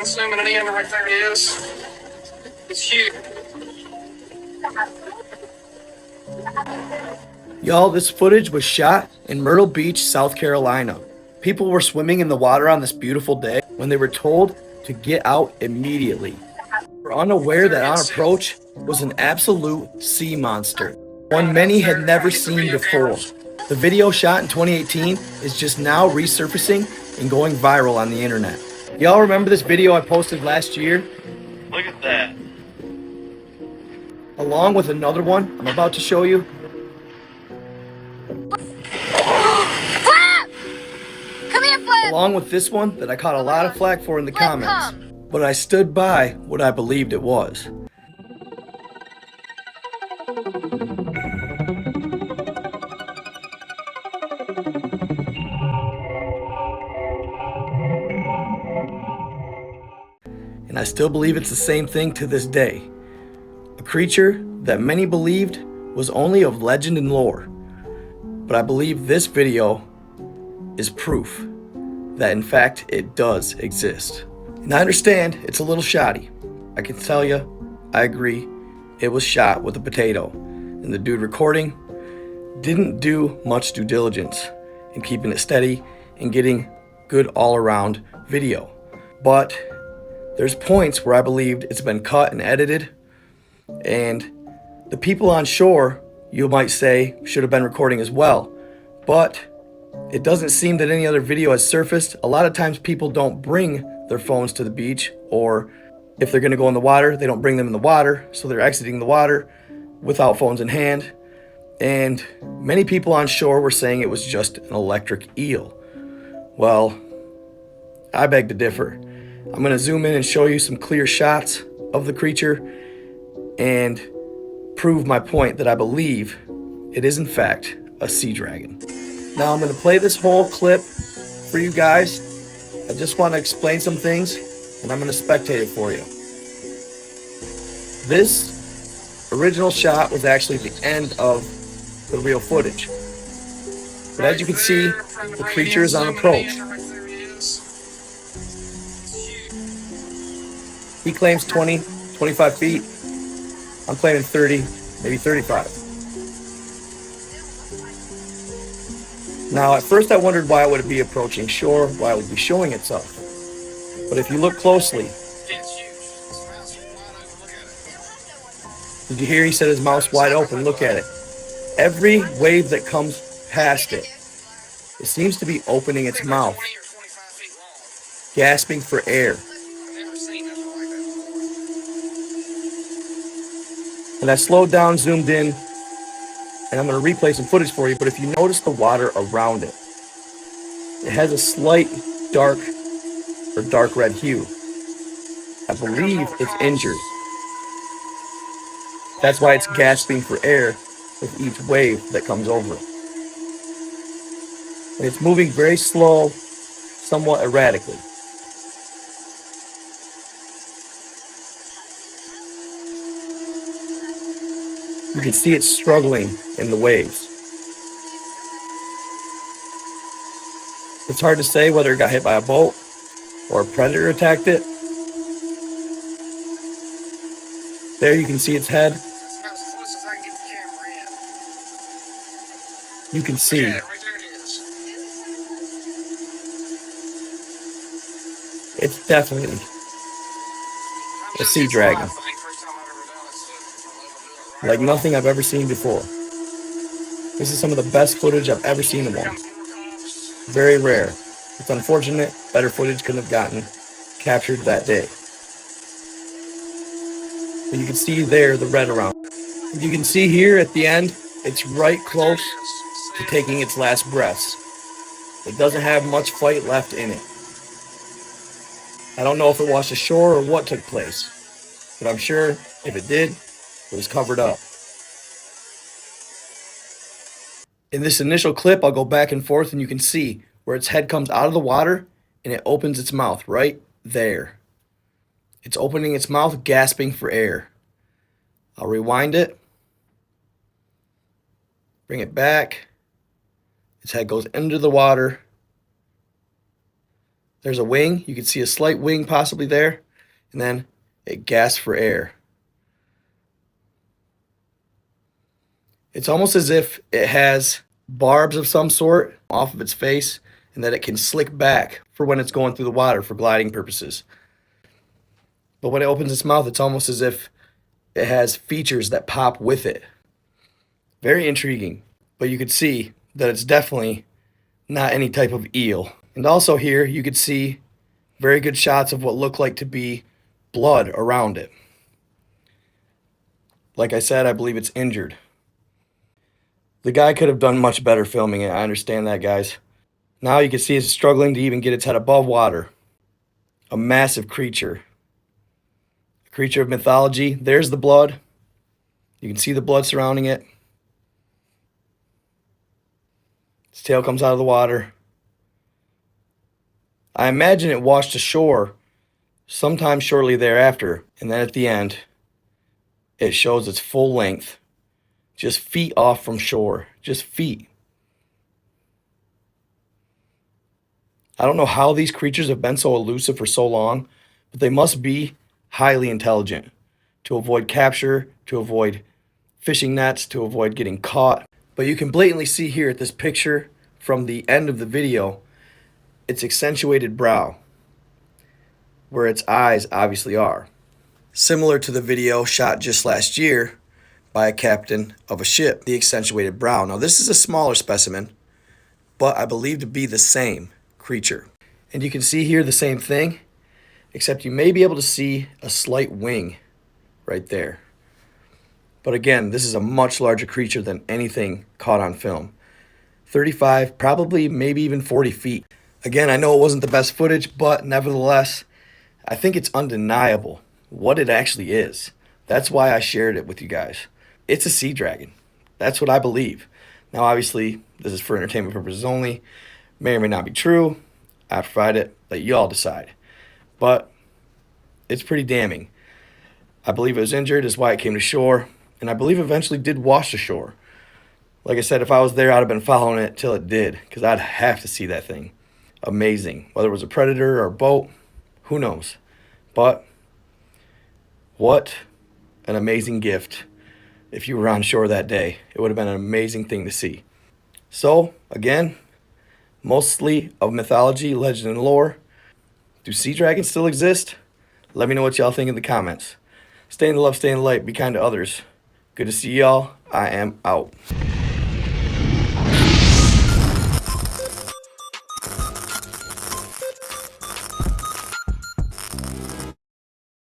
zooming it in right there it is. It's huge. Y'all, this footage was shot in Myrtle Beach, South Carolina. People were swimming in the water on this beautiful day when they were told to get out immediately. They were unaware that on approach was an absolute sea monster, one many had never seen before. The video shot in 2018 is just now resurfacing and going viral on the internet. Y'all remember this video I posted last year? Look at that. Along with another one I'm about to show you. Along with this one that I caught a lot of flack for in the comments. But I stood by what I believed it was. And I still believe it's the same thing to this day. A creature that many believed was only of legend and lore. But I believe this video is proof that in fact it does exist. And I understand it's a little shoddy. I can tell you, I agree, it was shot with a potato. And the dude recording didn't do much due diligence in keeping it steady and getting good all-around video. But there's points where I believed it's been cut and edited, and the people on shore, you might say, should have been recording as well. But it doesn't seem that any other video has surfaced. A lot of times people don't bring their phones to the beach, or if they're gonna go in the water, they don't bring them in the water, so they're exiting the water without phones in hand. And many people on shore were saying it was just an electric eel. Well, I beg to differ. I'm gonna zoom in and show you some clear shots of the creature and prove my point that I believe it is in fact a sea dragon. Now I'm gonna play this whole clip for you guys. I just wanna explain some things and I'm gonna spectate it for you. This original shot was actually the end of the real footage. But as you can see, the creature is on approach. He claims 20, 25 feet. I'm claiming 30, maybe 35. Now, at first I wondered why it would be approaching shore, why it would be showing itself. But if you look closely, did you hear he said his mouth's wide open? Look at it. Every wave that comes past it, it seems to be opening its mouth, gasping for air. And I slowed down, zoomed in, and I'm going to replay some footage for you. But if you notice the water around it, it has a slight dark or dark red hue. I believe it's injured. That's why it's gasping for air with each wave that comes over it. And it's moving very slow, somewhat erratically. You can see it struggling in the waves. It's hard to say whether it got hit by a boat or a predator attacked it. There you can see its head. You can see. It's definitely a sea dragon. Like nothing I've ever seen before. This is some of the best footage I've ever seen of one. Very rare. It's unfortunate, better footage couldn't have gotten captured that day. But you can see there the red around. You can see here at the end, it's right close to taking its last breaths. It doesn't have much fight left in it. I don't know if it washed ashore or what took place, but I'm sure if it did, it was covered up. In this initial clip, I'll go back and forth and you can see where its head comes out of the water and it opens its mouth right there. It's opening its mouth, gasping for air. I'll rewind it. Bring it back. Its head goes into the water. There's a wing. You can see a slight wing possibly there. And then it gasps for air. It's almost as if it has barbs of some sort off of its face and that it can slick back for when it's going through the water for gliding purposes. But when it opens its mouth, it's almost as if it has features that pop with it. Very intriguing, but you could see that it's definitely not any type of eel. And also here you could see very good shots of what look like to be blood around it. Like I said, I believe it's injured. The guy could have done much better filming it. I understand that, guys. Now you can see it's struggling to even get its head above water. A massive creature. A creature of mythology. There's the blood. You can see the blood surrounding it. Its tail comes out of the water. I imagine it washed ashore sometime shortly thereafter, and then at the end, it shows its full length, just feet off from shore, just feet. I don't know how these creatures have been so elusive for so long, but they must be highly intelligent to avoid capture, to avoid fishing nets, to avoid getting caught. But you can blatantly see here at this picture from the end of the video, its accentuated brow, where its eyes obviously are. Similar to the video shot just last year by a captain of a ship, the accentuated brow. Now this is a smaller specimen, but I believe to be the same creature. And you can see here the same thing, except you may be able to see a slight wing right there. But again, this is a much larger creature than anything caught on film. 35, probably maybe even 40 feet. Again, I know it wasn't the best footage, but nevertheless, I think it's undeniable what it actually is. That's why I shared it with you guys. It's a sea dragon. That's what I believe. Now, obviously, this is for entertainment purposes only. May or may not be true. I provide it. Let you all decide. But it's pretty damning. I believe it was injured, is why it came to shore, and I believe eventually did wash ashore. Like I said, if I was there, I'd have been following it till it did, because I'd have to see that thing. Amazing. Whether it was a predator or a boat, who knows? But what an amazing gift. If you were on shore that day, it would have been an amazing thing to see. So, again, mostly of mythology, legend, and lore. Do sea dragons still exist? Let me know what y'all think in the comments. Stay in the love, stay in the light, be kind to others. Good to see y'all. I am out.